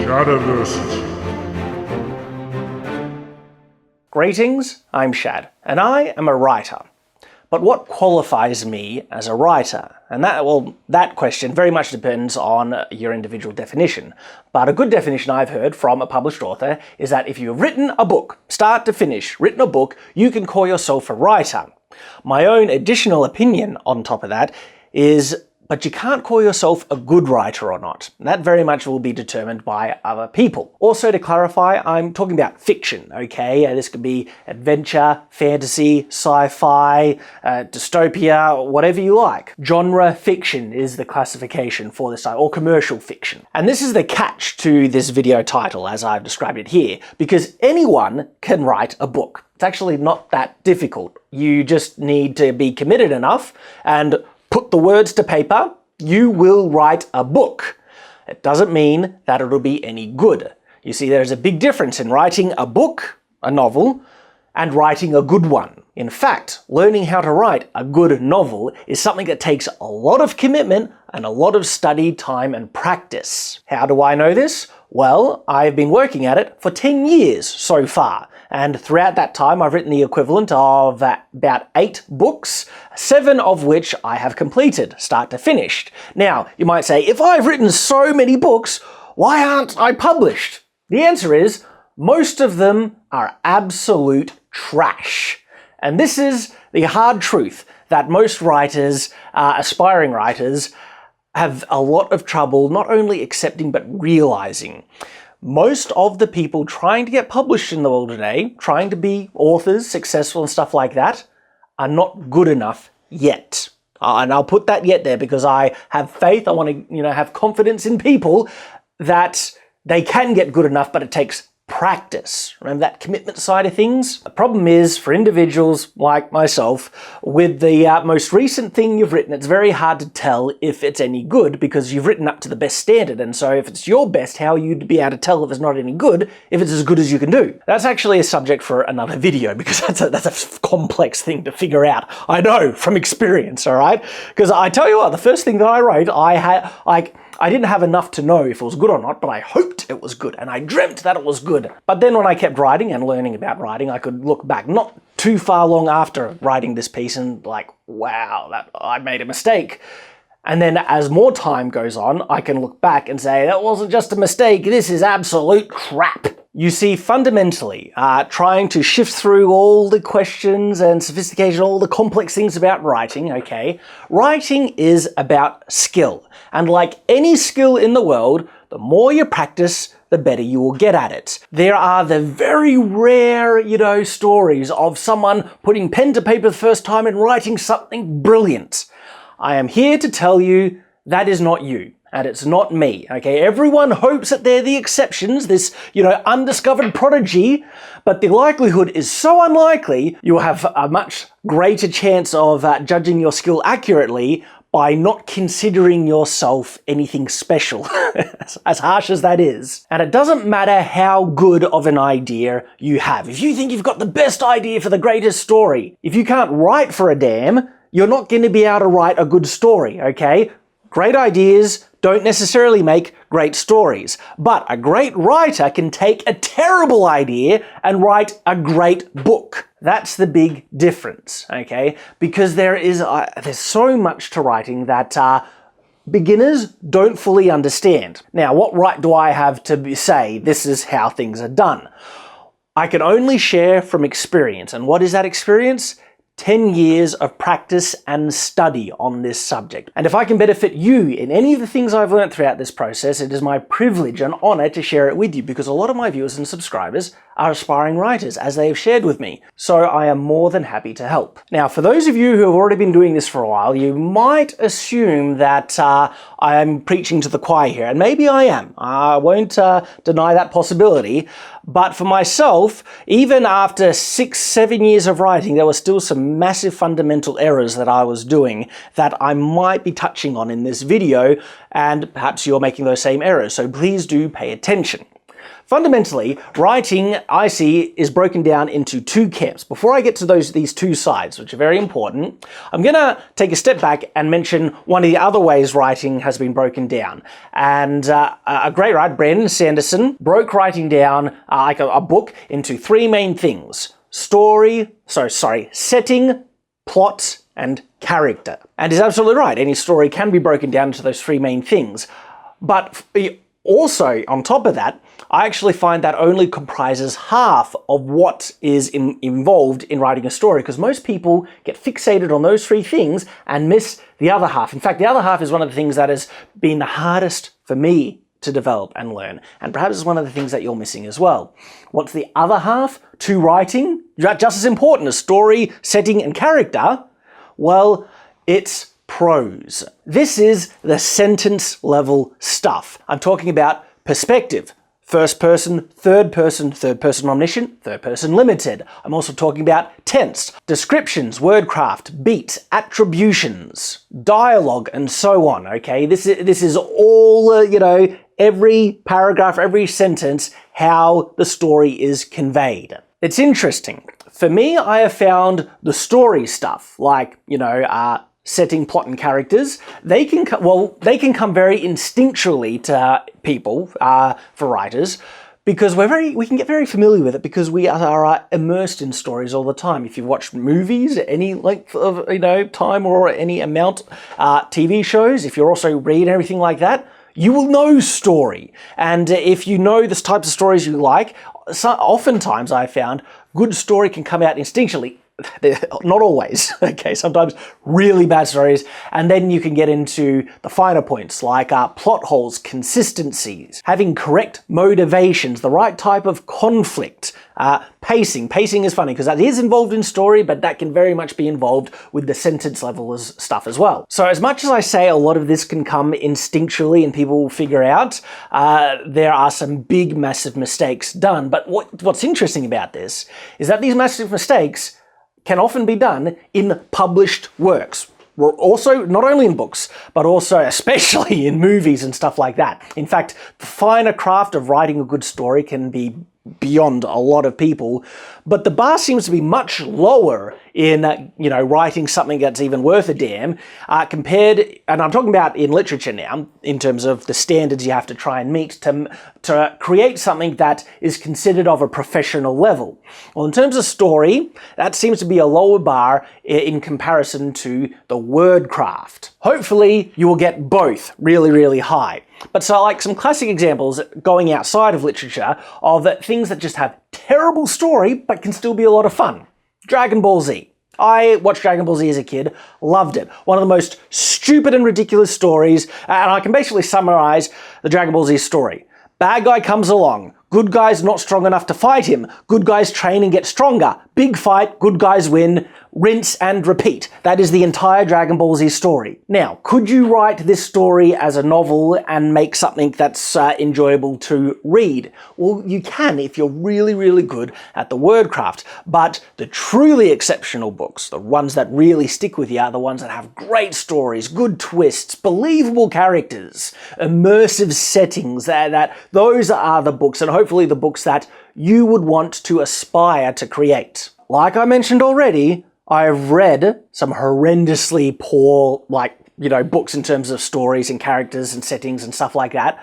Shadiversity. Greetings, I'm Shad, and I am a writer. But what qualifies me as a writer? And that question very much depends on your individual definition. But a good definition I've heard from a published author is that if you've written a book, start to finish, written a book, you can call yourself a writer. My own additional opinion on top of that is, but you can't call yourself a good writer or not. That very much will be determined by other people. Also, to clarify, I'm talking about fiction, okay? This could be adventure, fantasy, sci-fi, dystopia, whatever you like. Genre fiction is the classification for this type, or commercial fiction. And this is the catch to this video title, as I've described it here, because anyone can write a book. It's actually not that difficult. You just need to be committed enough and put the words to paper. You will write a book. It doesn't mean that it'll be any good. You see, there's a big difference in writing a book, a novel, and writing a good one. In fact, learning how to write a good novel is something that takes a lot of commitment and a lot of study, time, and practice. How do I know this? Well, I've been working at it for 10 years so far. And throughout that time, I've written the equivalent of about 8 books, 7 of which I have completed, start to finish. Now, you might say, if I've written so many books, why aren't I published? The answer is, most of them are absolute trash. And this is the hard truth that most writers, aspiring writers, have a lot of trouble not only accepting but realizing. Most of the people trying to get published in the world today, trying to be authors, successful and stuff like that, are not good enough yet. And I'll put that yet there because I have faith, I want to have confidence in people that they can get good enough, but it takes practice. Remember that commitment side of things? The problem is, for individuals like myself, with the most recent thing you've written, it's very hard to tell if it's any good because you've written up to the best standard. And so if it's your best, how you'd be able to tell if it's not any good, if it's as good as you can do? That's actually a subject for another video because that's a complex thing to figure out. I know from experience, all right? Because I tell you what, the first thing that I wrote, I didn't have enough to know if it was good or not, but I hoped it was good, and I dreamt that it was good. But then when I kept writing and learning about writing, I could look back not too far long after writing this piece and wow, I made a mistake. And then as more time goes on, I can look back and say, that wasn't just a mistake, this is absolute crap. You see, fundamentally, trying to shift through all the questions and sophistication, all the complex things about writing, okay? Writing is about skill. And like any skill in the world, the more you practice, the better you will get at it. There are the very rare, stories of someone putting pen to paper the first time and writing something brilliant. I am here to tell you that is not you. And it's not me, okay? Everyone hopes that they're the exceptions, this, undiscovered prodigy, but the likelihood is so unlikely you'll have a much greater chance of judging your skill accurately by not considering yourself anything special, as harsh as that is. And it doesn't matter how good of an idea you have. If you think you've got the best idea for the greatest story, if you can't write for a damn, you're not going to be able to write a good story, okay? Great ideas don't necessarily make great stories, but a great writer can take a terrible idea and write a great book. That's the big difference, okay? Because there's so much to writing that beginners don't fully understand. Now, what right do I have to say this is how things are done? I can only share from experience, and what is that experience? 10 years of practice and study on this subject. And if I can benefit you in any of the things I've learned throughout this process, it is my privilege and honor to share it with you because a lot of my viewers and subscribers are aspiring writers, as they have shared with me. So I am more than happy to help. Now, for those of you who have already been doing this for a while, you might assume that I am preaching to the choir here, and maybe I am. I won't deny that possibility. But for myself, even after 6-7 years of writing, there were still some massive fundamental errors that I was doing that I might be touching on in this video, and perhaps you're making those same errors, so please do pay attention. Fundamentally, writing, I see, is broken down into two camps. Before I get to these two sides, which are very important, I'm going to take a step back and mention one of the other ways writing has been broken down. And a great writer, Brandon Sanderson, broke writing down like a book into three main things. Setting, plot, and character. And he's absolutely right. Any story can be broken down into those three main things. But also, on top of that, I actually find that only comprises half of what is involved in writing a story, because most people get fixated on those three things and miss the other half. In fact, the other half is one of the things that has been the hardest for me to develop and learn, and perhaps it's one of the things that you're missing as well. What's the other half to writing? Just as important as story, setting, and character? Well, it's prose. This is the sentence level stuff. I'm talking about perspective. First person, third person omniscient, third person limited. I'm also talking about tense, descriptions, wordcraft, beat, attributions, dialogue, and so on, okay? This is all, every paragraph, every sentence, how the story is conveyed. It's interesting. For me, I have found the story stuff, like, setting, plot, and characters, they can come very instinctually to people, for writers, because we can get very familiar with it because we are immersed in stories all the time. If you've watched movies, any length of time or any amount, TV shows, if you're also reading everything like that, you will know story. And if you know the types of stories you like, oftentimes I've found good story can come out instinctually. Not always, okay, sometimes really bad stories, and then you can get into the finer points like plot holes, consistencies, having correct motivations, the right type of conflict, pacing. Pacing is funny because that is involved in story, but that can very much be involved with the sentence level stuff as well. So as much as I say a lot of this can come instinctually and people will figure out, there are some big, massive mistakes done. But what's interesting about this is that these massive mistakes can often be done in published works. We're also, not only in books, but also especially in movies and stuff like that. In fact, the finer craft of writing a good story can be beyond a lot of people, but the bar seems to be much lower in, writing something that's even worth a damn, compared, and I'm talking about in literature now, in terms of the standards you have to try and meet to create something that is considered of a professional level. Well, in terms of story, that seems to be a lower bar in comparison to the word craft. Hopefully, you will get both really, really high. But so like some classic examples going outside of literature of things that just have terrible story but can still be a lot of fun. Dragon Ball Z. I watched Dragon Ball Z as a kid, loved it. One of the most stupid and ridiculous stories, and I can basically summarize the Dragon Ball Z story. Bad guy comes along. Good guy's not strong enough to fight him. Good guys train and get stronger. Big fight, good guys win. Rinse and repeat. That is the entire Dragon Ball Z story. Now, could you write this story as a novel and make something that's enjoyable to read? Well, you can if you're really, really good at the word craft. But the truly exceptional books, the ones that really stick with you, are the ones that have great stories, good twists, believable characters, immersive settings. Those are the books, and hopefully the books that you would want to aspire to create. Like I mentioned already, I've read some horrendously poor, books in terms of stories and characters and settings and stuff like that.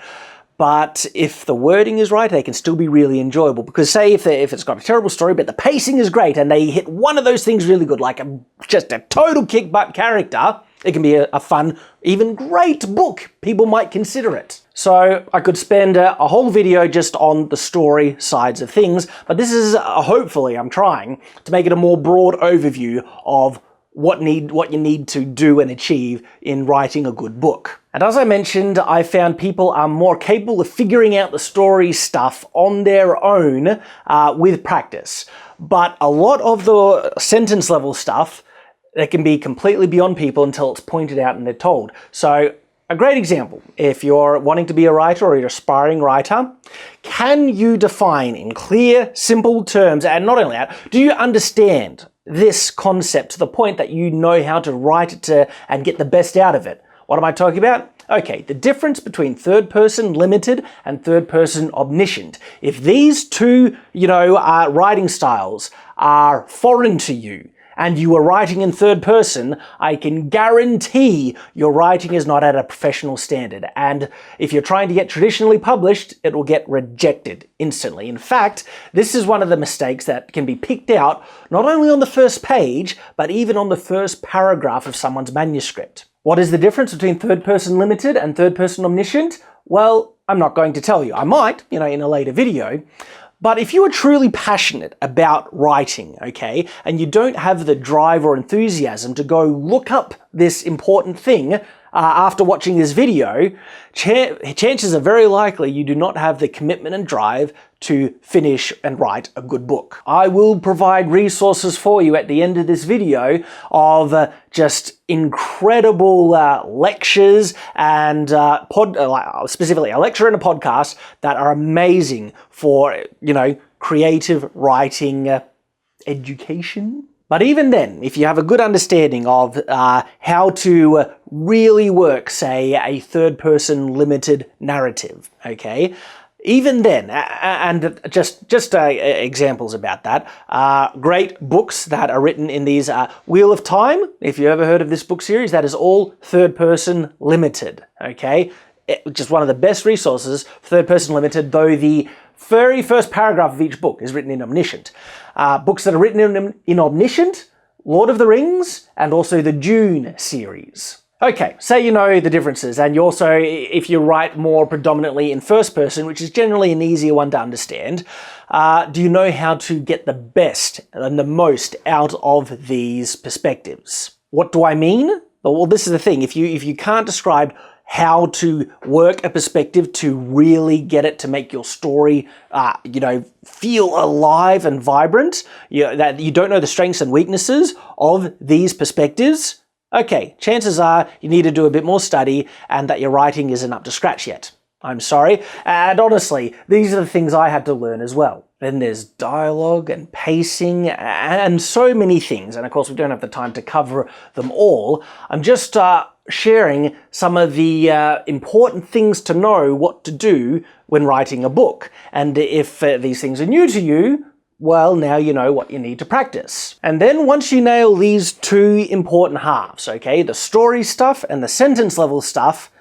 But if the wording is right, they can still be really enjoyable. Because say if it's got a terrible story, but the pacing is great and they hit one of those things really good, like just a total kick-butt character, it can be a fun, even great book. People might consider it. So I could spend a whole video just on the story sides of things, but this is hopefully, I'm trying to make it a more broad overview of what you need to do and achieve in writing a good book. And as I mentioned, I found people are more capable of figuring out the story stuff on their own with practice. But a lot of the sentence level stuff, that can be completely beyond people until it's pointed out and they're told. So a great example, if you're wanting to be a writer or you're an aspiring writer, can you define in clear, simple terms, and not only that, do you understand this concept to the point that you know how to write it and get the best out of it? What am I talking about? Okay, the difference between third person limited and third person omniscient. If these two, writing styles are foreign to you, and you are writing in third person, I can guarantee your writing is not at a professional standard. And if you're trying to get traditionally published, it will get rejected instantly. In fact, this is one of the mistakes that can be picked out not only on the first page, but even on the first paragraph of someone's manuscript. What is the difference between third person limited and third person omniscient? Well, I'm not going to tell you. I might, in a later video. But if you are truly passionate about writing, okay, and you don't have the drive or enthusiasm to go look up this important thing after watching this video, chances are very likely you do not have the commitment and drive to finish and write a good book. I will provide resources for you at the end of this video of just incredible lectures and specifically a lecture and a podcast that are amazing for, creative writing education. But even then, if you have a good understanding of how to really work, say, a third-person limited narrative, okay, even then, and just examples about that, great books that are written in these Wheel of Time, if you ever heard of this book series, that is all third-person limited, okay? Just one of the best resources for third-person limited, though the very first paragraph of each book is written in omniscient. Books that are written in omniscient, Lord of the Rings, and also the Dune series. Okay, say you know the differences, and you also, if you write more predominantly in first person, which is generally an easier one to understand, do you know how to get the best and the most out of these perspectives? What do I mean? Well, this is the thing. If you can't describe how to work a perspective to really get it to make your story, feel alive and vibrant, that you don't know the strengths and weaknesses of these perspectives, okay, chances are you need to do a bit more study and that your writing isn't up to scratch yet. I'm sorry. And honestly, these are the things I had to learn as well. Then there's dialogue and pacing and so many things. And of course, we don't have the time to cover them all. I'm just sharing some of the important things to know what to do when writing a book. And if these things are new to you, well, now you know what you need to practice. And then once you nail these two important halves, okay, the story stuff and the sentence level stuff,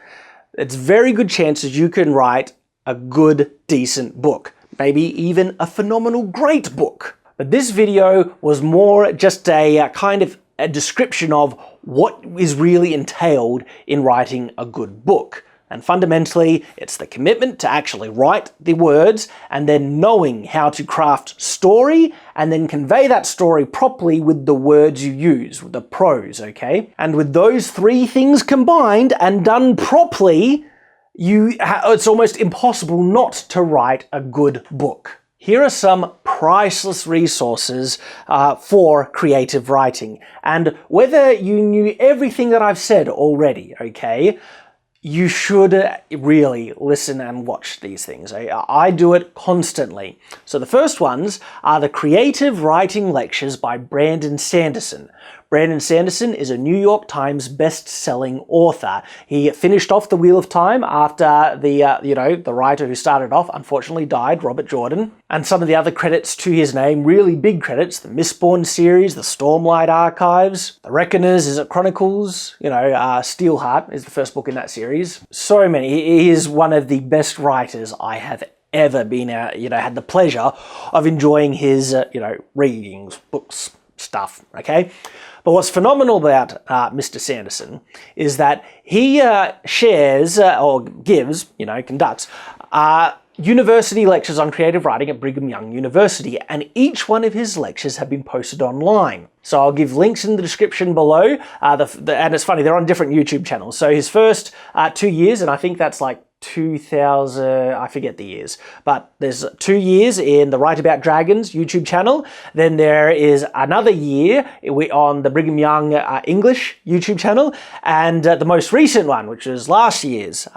it's very good chances you can write a good, decent book. Maybe even a phenomenal great book. But this video was more just a kind of a description of what is really entailed in writing a good book. And fundamentally, it's the commitment to actually write the words and then knowing how to craft story and then convey that story properly with the words you use, with the prose, okay? And with those three things combined and done properly, it's almost impossible not to write a good book. Here are some priceless resources for creative writing. And whether you knew everything that I've said already, okay, you should really listen and watch these things. I do it constantly. So the first ones are the Creative Writing Lectures by Brandon Sanderson. Brandon Sanderson is a New York Times best-selling author. He finished off the Wheel of Time after the writer who started off unfortunately died, Robert Jordan. And some of the other credits to his name, really big credits, the Mistborn series, the Stormlight Archives, the Reckoners, is it Chronicles? Steelheart is the first book in that series. So many. He is one of the best writers I have ever been, had the pleasure of enjoying his, readings, books, stuff, okay? But what's phenomenal about Mr. Sanderson is that he shares or gives, conducts university lectures on creative writing at Brigham Young University, and each one of his lectures have been posted online. So I'll give links in the description below, and it's funny, they're on different YouTube channels. So his first 2 years, and I think that's like 2000, I forget the years, but there's 2 years in the Write About Dragons YouTube channel. Then there is another year on the Brigham Young English YouTube channel, and the most recent one, which was last year's,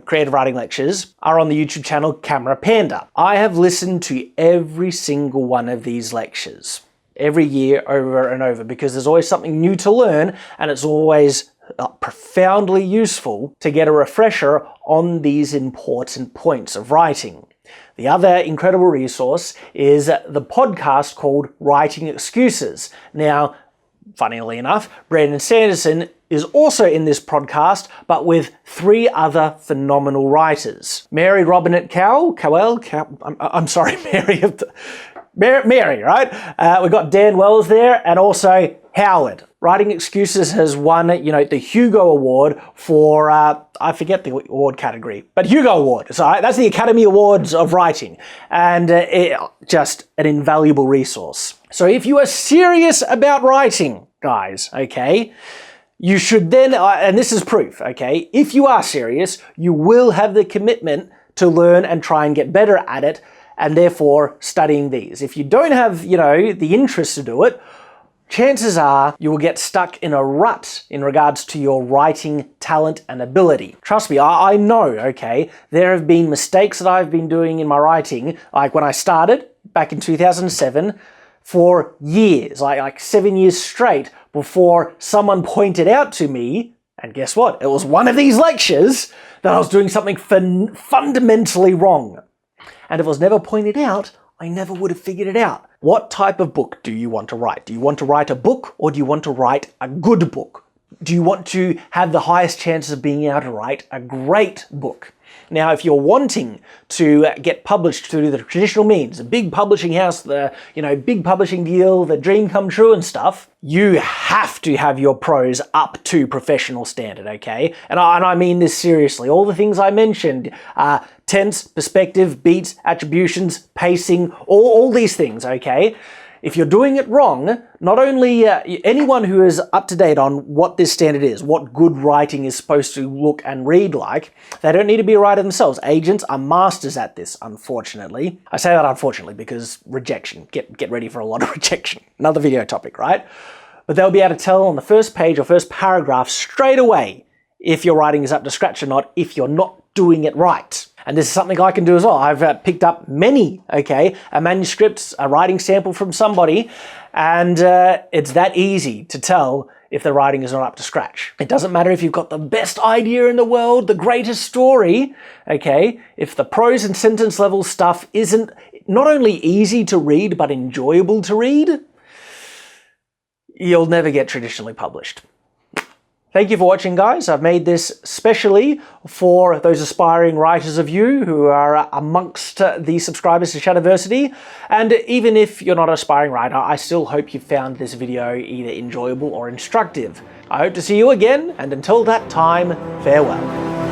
creative writing lectures, are on the YouTube channel Camera Panda. I have listened to every single one of these lectures every year over and over because there's always something new to learn, and it's always profoundly useful to get a refresher on these important points of writing. The other incredible resource is the podcast called Writing Excuses. Now, funnily enough, Brandon Sanderson is also in this podcast, but with 3 other phenomenal writers. Mary Robinette Mary, right? We've got Dan Wells there, and also Howard. Writing Excuses has won, the Hugo Award for, I forget the award category, but Hugo Award. So that's the Academy Awards of Writing, and just an invaluable resource. So if you are serious about writing, guys, okay, you should then, and this is proof, okay, if you are serious, you will have the commitment to learn and try and get better at it, and therefore studying these. If you don't have, the interest to do it, chances are you will get stuck in a rut in regards to your writing talent and ability. Trust me, I know, okay, there have been mistakes that I've been doing in my writing, like when I started back in 2007, for years, like 7 years straight, before someone pointed out to me, and guess what? It was one of these lectures, that I was doing something fundamentally wrong. And if it was never pointed out, I never would have figured it out. What type of book do you want to write? Do you want to write a book, or do you want to write a good book? Do you want to have the highest chances of being able to write a great book? Now, if you're wanting to get published through the traditional means, a big publishing house, the big publishing deal, the dream come true and stuff, you have to have your prose up to professional standard, okay? And I mean this seriously. All the things I mentioned, tense, perspective, beats, attributions, pacing, all these things, okay? If you're doing it wrong, not only anyone who is up to date on what this standard is, what good writing is supposed to look and read like, they don't need to be a writer themselves. Agents are masters at this, unfortunately. I say that unfortunately because rejection. Get ready for a lot of rejection. Another video topic, right? But they'll be able to tell on the first page or first paragraph straight away if your writing is up to scratch or not, if you're not doing it right. And this is something I can do as well. I've picked up many, a manuscript, a writing sample from somebody, and it's that easy to tell if the writing is not up to scratch. It doesn't matter if you've got the best idea in the world, the greatest story, if the prose and sentence level stuff isn't not only easy to read, but enjoyable to read, you'll never get traditionally published. Thank you for watching, guys. I've made this specially for those aspiring writers of you who are amongst the subscribers to Shadiversity. And even if you're not an aspiring writer, I still hope you found this video either enjoyable or instructive. I hope to see you again, and until that time, farewell.